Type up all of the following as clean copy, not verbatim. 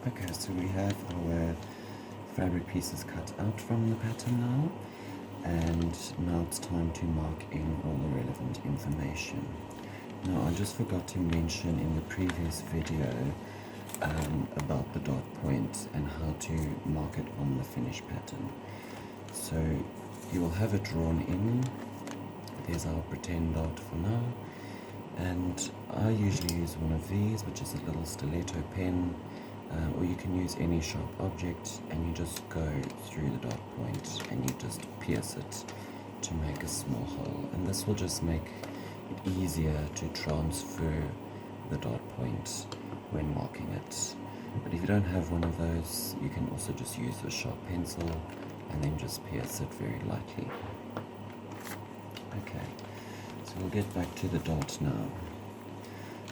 Okay, so we have our fabric pieces cut out from the pattern now, and now it's time to mark in all the relevant information. Now, I just forgot to mention in the previous video about the dot point and how to mark it on the finished pattern. So you will have it drawn in. There's our pretend dot for now, and I usually use one of these, which is a little stiletto pen, or you can use any sharp object, and you just go through the dot point and you just pierce it to make a small hole, and this will just make it easier to transfer the dot point when marking it. But if you don't have one of those, you can also just use a sharp pencil and then just pierce it very lightly. Okay, so we'll get back to the dot now,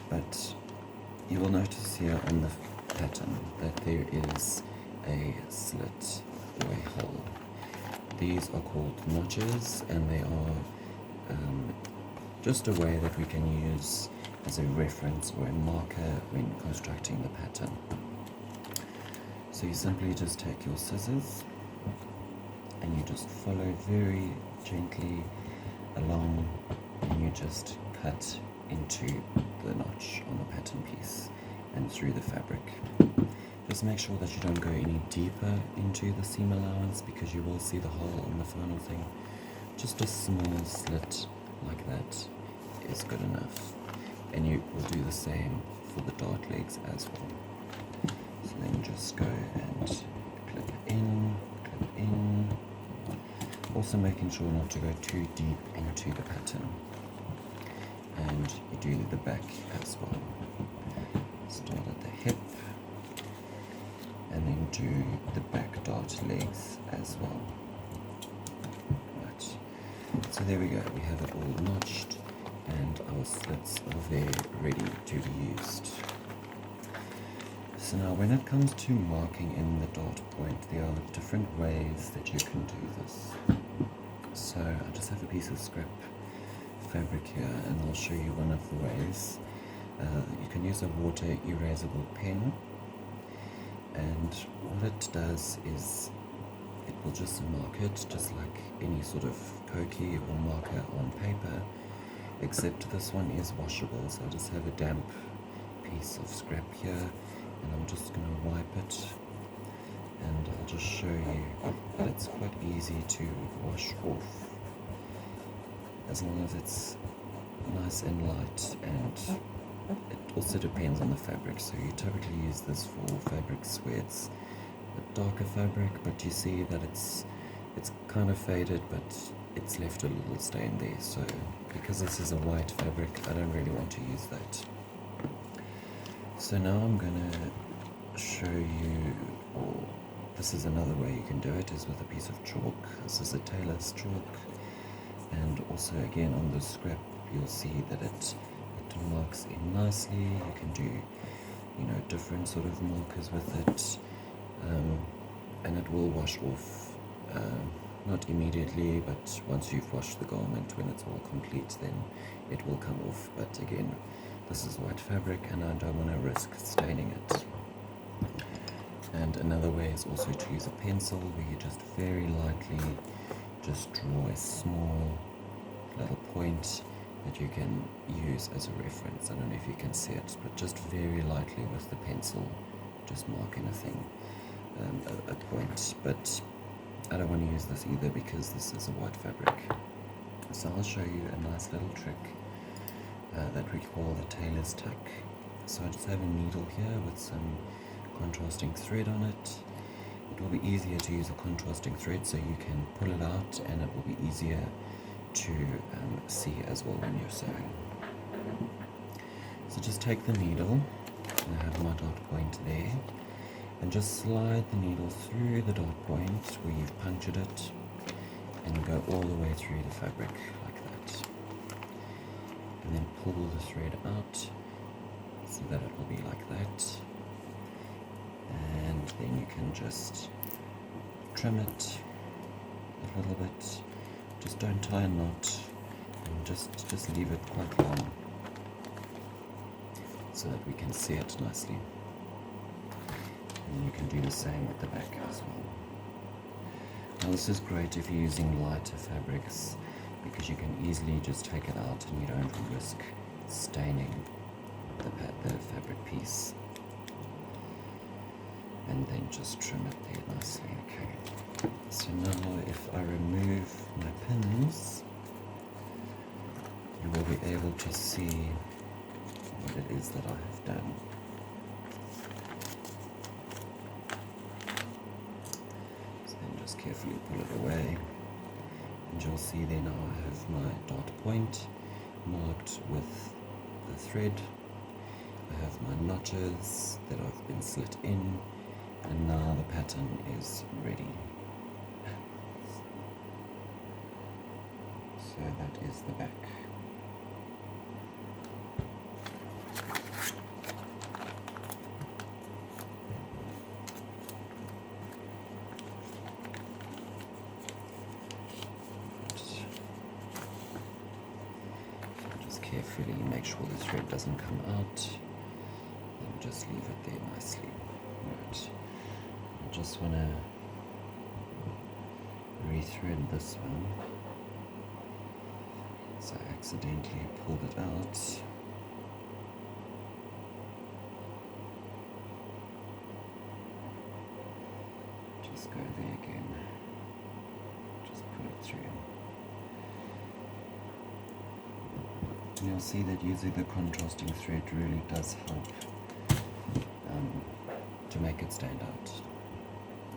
but you will notice here on the pattern that there is a slit or a hole. These are called notches, and they are just a way that we can use as a reference or a marker when constructing the pattern. So you simply just take your scissors and you just follow very gently along, and you just cut into the notch on the pattern piece and through the fabric. Just make sure that you don't go any deeper into the seam allowance, because you will see the hole on the final thing. Just a small slit like that is good enough, and you will do the same for the dart legs as well. So then just go and clip in, also making sure not to go too deep into the pattern, and you do the back as well. Start at the hip and then do the back dart legs as well. Right, so there we go, we have it all notched and our slits are there ready to be used. So now when it comes to marking in the dart point, there are different ways that you can do this. So I just have a piece of scrap fabric here, and I'll show you one of the ways. You can use a water erasable pen, and what it does is it will just mark it just like any sort of Koki or marker on paper, except this one is washable. So I just have a damp piece of scrap here, and I'm just going to wipe it, and I'll just show you that it's quite easy to wash off as long as it's nice and light. And it also depends on the fabric, so you typically use this for fabrics where it's a darker fabric, but you see that it's kind of faded, but it's left a little stain there. So because this is a white fabric, I don't really want to use that. So now I'm going to show you, or this is another way you can do it, is with a piece of chalk. This is a tailor's chalk, and also again on the scrap you'll see that it marks in nicely. You can do, different sort of markers with it, and it will wash off, not immediately, but once you've washed the garment, when it's all complete, then it will come off. But again, this is white fabric and I don't want to risk staining it. And another way is also to use a pencil, where you just very lightly just draw a small little point that you can use as a reference. I don't know if you can see it, but just very lightly with the pencil, just mark anything, a point. But I don't want to use this either because this is a white fabric. So I'll show you a nice little trick that we call the tailor's tuck. So I just have a needle here with some contrasting thread on it. It will be easier to use a contrasting thread, so you can pull it out and it will be easier to see as well when you're sewing. So just take the needle, and I have my dot point there, and just slide the needle through the dot point where you've punctured it, and go all the way through the fabric like that, and then pull the thread out so that it will be like that, and then you can just trim it a little bit. Just don't tie a knot, and just leave it quite long so that we can see it nicely. And you can do the same with the back as well. Now this is great if you're using lighter fabrics because you can easily just take it out and you don't risk staining the fabric piece. And then just trim it there nicely. Okay. So now if I remove my pins, you will be able to see what it is that I have done. So then just carefully pull it away, and you'll see there now I have my dot point marked with the thread. I have my notches that have been slit in, and now the pattern is ready. So that is the back. Just carefully make sure the thread doesn't come out, and just leave it there nicely. Right. I just want to rethread this one. So I accidentally pulled it out. Just go there again. Just put it through. And you'll see that using the contrasting thread really does help to make it stand out.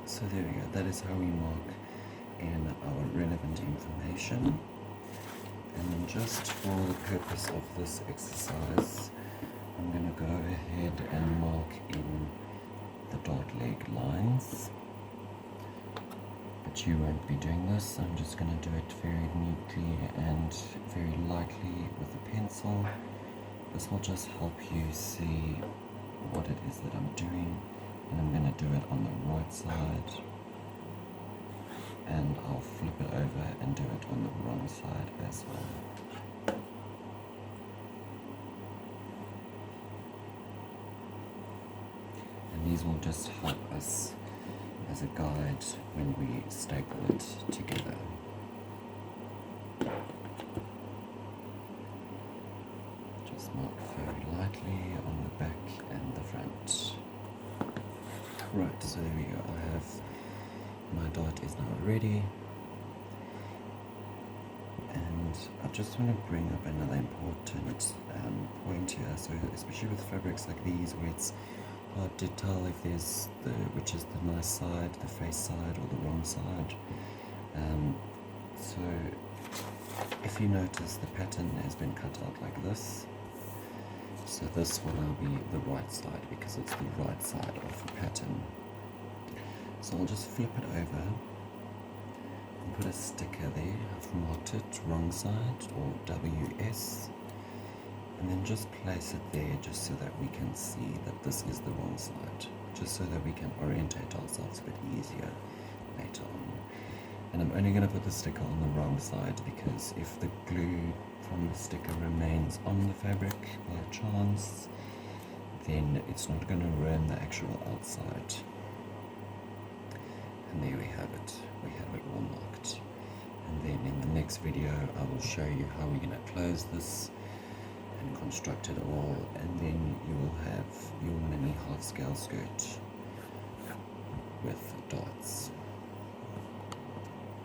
So there we go. That is how we mark in our relevant information. And then just for the purpose of this exercise, I'm going to go ahead and mark in the dart leg lines. But you won't be doing this. I'm just going to do it very neatly and very lightly with a pencil. This will just help you see what it is that I'm doing. And I'm going to do it on the right side. And I'll flip it over and do it on the wrong side as well. And these will just help us as a guide when we staple it together. Just mark very lightly on the back and the front. Right, so there we go. I have my dart is now ready, and I just want to bring up another important point here. So especially with fabrics like these where it's hard to tell if there's which is the nice side, the face side, or the wrong side. So if you notice, the pattern has been cut out like this. So this will now be the right side because it's the right side of the pattern. So I'll just flip it over and put a sticker there. I've marked it wrong side or WS, and then just place it there just so that we can see that this is the wrong side, just so that we can orientate ourselves a bit easier later on. And I'm only going to put the sticker on the wrong side because if the glue from the sticker remains on the fabric by chance, then it's not going to ruin the actual outside. And there we have it. We have it all marked. And then in the next video I will show you how we're going to close this and construct it all, and then you will have your mini half scale skirt.